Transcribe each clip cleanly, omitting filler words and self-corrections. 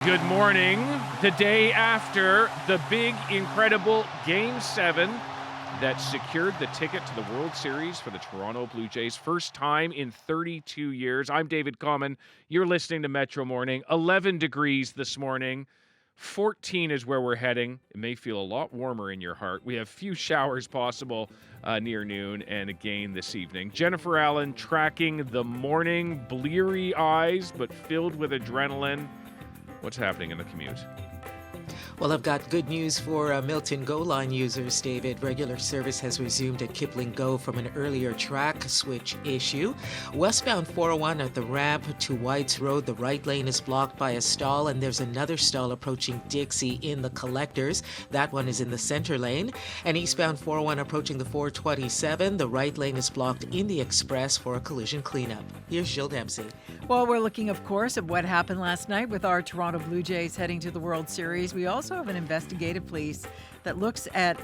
Good morning. The day after the big, incredible Game 7 that secured the ticket to the World Series for the Toronto Blue Jays. First time in 32 years. I'm David Common. You're listening to Metro Morning. 11 degrees this morning. 14 is where we're heading. It may feel a lot warmer in your heart. We have few showers possible near noon and again this evening. Jennifer Allen tracking the morning. Bleary eyes, but filled with adrenaline. What's happening in the commute? Well, I've got good news for Milton Go Line users, David. Regular service has resumed at Kipling Go from an earlier track switch issue. Westbound 401 at the ramp to Whites Road, the right lane is blocked by a stall, and there's another stall approaching Dixie in the collectors. That one is in the center lane. And eastbound 401 approaching the 427, the right lane is blocked in the express for a collision cleanup. Here's Jill Dempsey. Well, we're looking, of course, at what happened last night with our Toronto Blue Jays heading to the World Series. We also have an investigative piece that looks at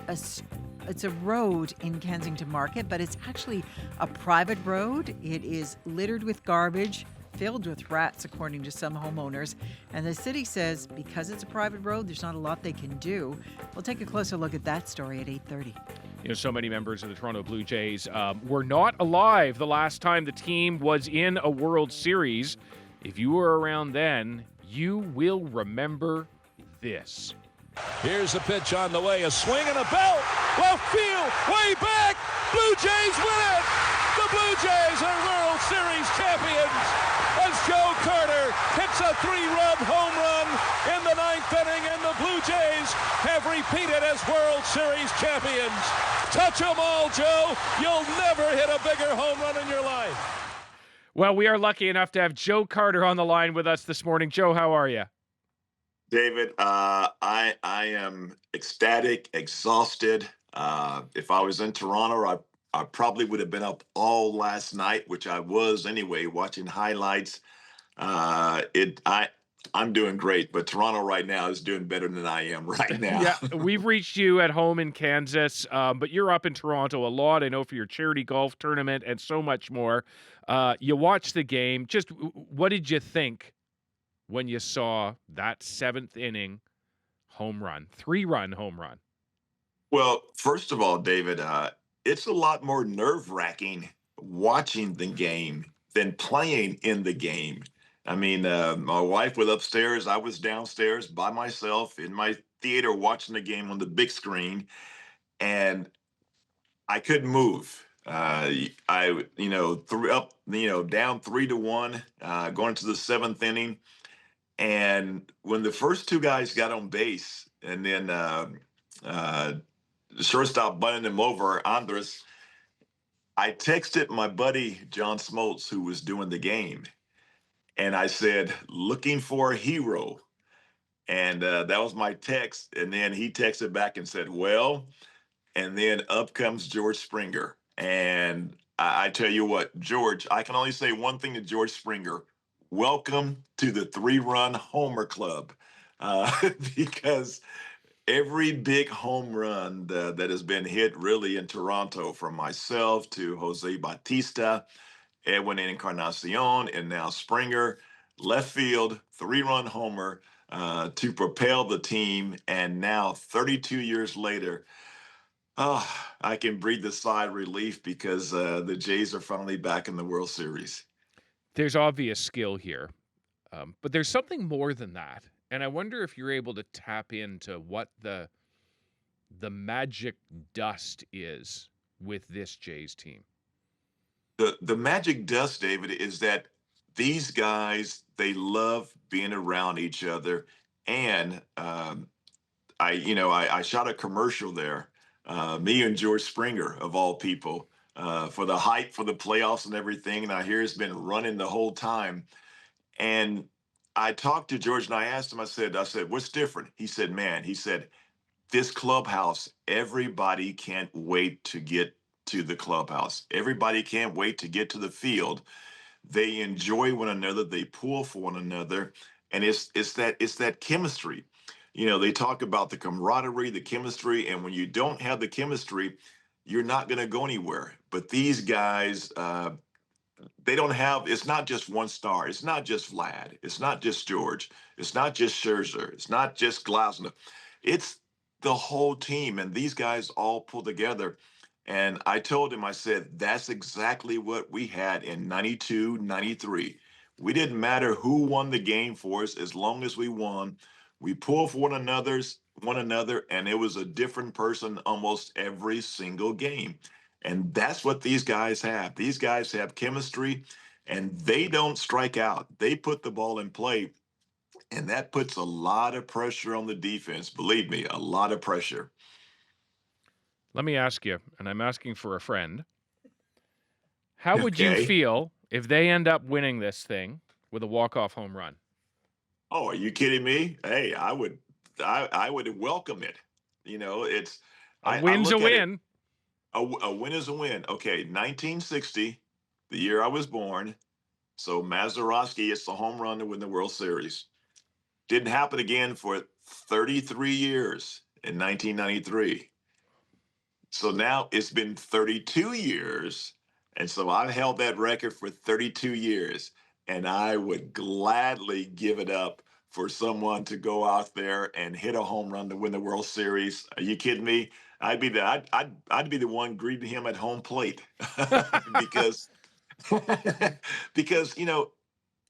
it's a road in Kensington Market, but it's actually a private road. It is littered with garbage, filled with rats, according to some homeowners. And the city says because it's a private road, there's not a lot they can do. We'll take a closer look at that story at 8:30. You know, so many members of the Toronto Blue Jays were not alive the last time the team was in a World Series. If you were around then, you will remember this. Here's a pitch on the way, a swing and a belt, left field, way back, Blue Jays win it! The Blue Jays are World Series champions as Joe Carter hits a 3-run home run in the 9th inning, and the Blue Jays have repeated as World Series champions. Touch 'em all, Joe. You'll never hit a bigger home run in your life. Well, we are lucky enough to have Joe Carter on the line with us this morning. Joe, how are you? David, I am ecstatic, exhausted. If I was in Toronto, I probably would have been up all last night, which I was anyway, watching highlights. I'm doing great, but Toronto right now is doing better than I am right now. Yeah, we've reached you at home in Kansas, but you're up in Toronto a lot, I know, for your charity golf tournament and so much more. You watched the game. Just what did you think when you saw that 7th inning home run, 3-run home run? Well, first of all, David, it's a lot more nerve-wracking watching the game than playing in the game. I mean, my wife was upstairs. I was downstairs by myself in my theater watching the game on the big screen, and I couldn't move. Down 3-1, going to the 7th inning. And when the first two guys got on base, and then the shortstop bunted him over, Andres, I texted my buddy John Smoltz, who was doing the game, and I said, "Looking for a hero." And that was my text. And then he texted back and said, "Well," and then up comes George Springer. And I tell you what, George, I can only say one thing to George Springer. Welcome to the 3-run homer club, because every big home run that has been hit really in Toronto, from myself to Jose Bautista, Edwin Encarnacion, and now Springer, left field, 3-run homer to propel the team. And now 32 years later, I can breathe a sigh of relief because the Jays are finally back in the World Series. There's obvious skill here, but there's something more than that. And I wonder if you're able to tap into what the magic dust is with this Jays team. The magic dust, David, is that these guys, they love being around each other. And I shot a commercial there, me and George Springer, of all people, for the hype for the playoffs and everything. And I hear it's been running the whole time. And I talked to George and I asked him, I said, "What's different?" He said, "This clubhouse, everybody can't wait to get to the clubhouse. Everybody can't wait to get to the field. They enjoy one another. They pull for one another. And it's that chemistry. They talk about the camaraderie, the chemistry. And when you don't have the chemistry, you're not going to go anywhere. But these guys, they don't have, it's not just one star. It's not just Vlad. It's not just George. It's not just Scherzer. It's not just Glasnow. It's the whole team. And these guys all pull together. And I told him, I said, that's exactly what we had in 92, 93. We didn't matter who won the game for us as long as we won. We pulled for one another, and it was a different person almost every single game. And that's what these guys have. These guys have chemistry, and they don't strike out. They put the ball in play, and that puts a lot of pressure on the defense. Believe me, a lot of pressure. Let me ask you, and I'm asking for a friend. How would you Okay. feel if they end up winning this thing with a walk-off home run? Oh, are you kidding me? Hey, I would welcome it. You know, it's A I win's a look at it. win. A win is a win. Okay, 1960, the year I was born. So Mazeroski, it's the home run to win the World Series. Didn't happen again for 33 years in 1993. So now it's been 32 years. And so I've held that record for 32 years. And I would gladly give it up for someone to go out there and hit a home run to win the World Series. Are you kidding me? I'd be the one greeting him at home plate because because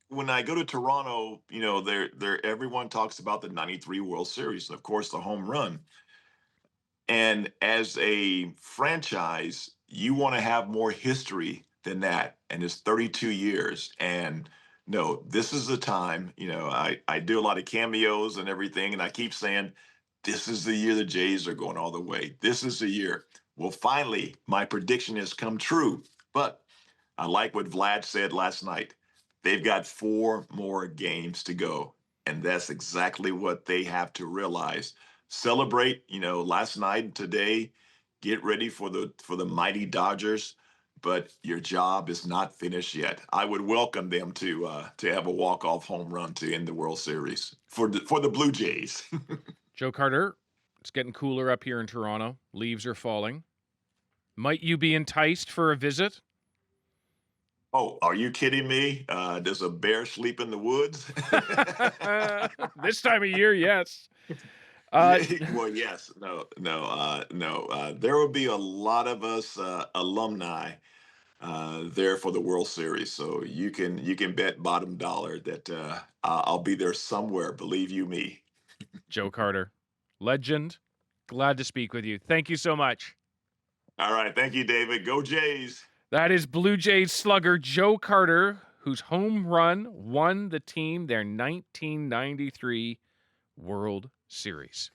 when I go to Toronto, there everyone talks about the 93 World Series, of course, the home run. And as a franchise, you want to have more history than that. And it's 32 years. And no, this is the time. I do a lot of cameos and everything, and I keep saying, this is the year the Jays are going all the way. This is the year. Well, finally, my prediction has come true. But I like what Vlad said last night. They've got 4 more games to go. And that's exactly what they have to realize. Celebrate, last night and today. Get ready for the mighty Dodgers, but your job is not finished yet. I would welcome them to have a walk-off home run to end the World Series for the Blue Jays. Joe Carter, it's getting cooler up here in Toronto. Leaves are falling. Might you be enticed for a visit? Oh, are you kidding me? Does a bear sleep in the woods? This time of year, yes. Uh, Well, yes. No. There will be a lot of us alumni there for the World Series, so you can bet bottom dollar that I'll be there somewhere. Believe you me. Joe Carter, legend. Glad to speak with you. Thank you so much. All right, thank you, David. Go Jays. That is Blue Jays slugger Joe Carter, whose home run won the team their 1993 World Series.